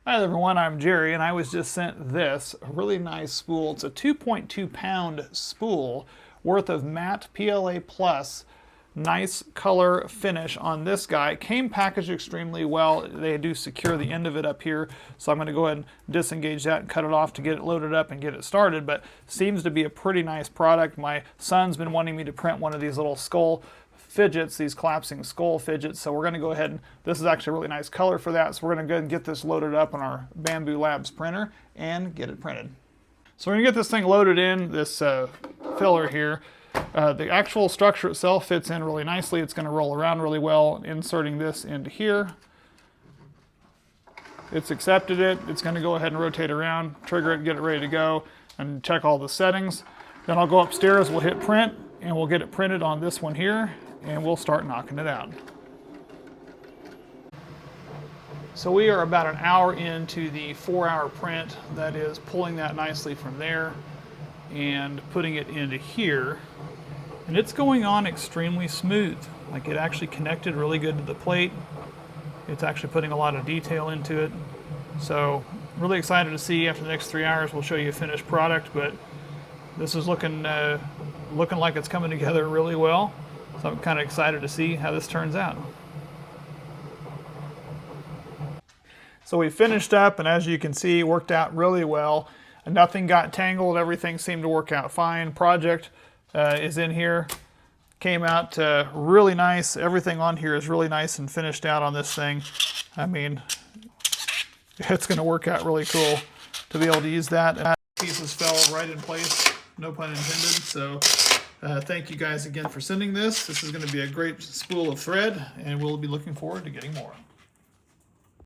Hi everyone, I'm Jerry, and I was just sent this a really nice spool. It's a 2.2 pound spool worth of matte PLA Plus. Nice color finish on this guy. Came packaged extremely well. They do secure the end of it up here, so I'm going to go ahead and disengage that and cut it off to get it loaded up and get it started, but seems to be a pretty nice product. My son's been wanting me to print one of these little skull fidgets, these collapsing skull fidgets, so we're going to go ahead and, this is actually a really nice color for that, so we're going to go ahead and get this loaded up on our Bamboo Labs printer and get it printed. So we're going to get this thing loaded in, this filler here. The actual structure itself fits in really nicely. It's going to roll around really well, inserting this into here. It's accepted it. It's going to go ahead and rotate around, trigger it, get it ready to go, and check all the settings. Then I'll go upstairs, we'll hit print, and we'll get it printed on this one here, and we'll start knocking it out. So we are about an hour into the 4-hour print. That is pulling that nicely from there and putting it into here. And it's going on extremely smooth. Like, it actually connected really good to the plate. It's actually putting a lot of detail into it. So really excited to see after the next 3 hours. We'll show you a finished product, but this is looking like it's coming together really well. So I'm kind of excited to see how this turns out. So we finished up, and as you can see, worked out really well. Nothing got tangled, everything seemed to work out fine. Project is in here, came out really nice. Everything on here is really nice and finished out on this thing. I mean, it's going to work out really cool to be able to use that. Pieces fell right in place, no pun intended. So thank you guys again for sending this. This is going to be a great spool of thread, and we'll be looking forward to getting more.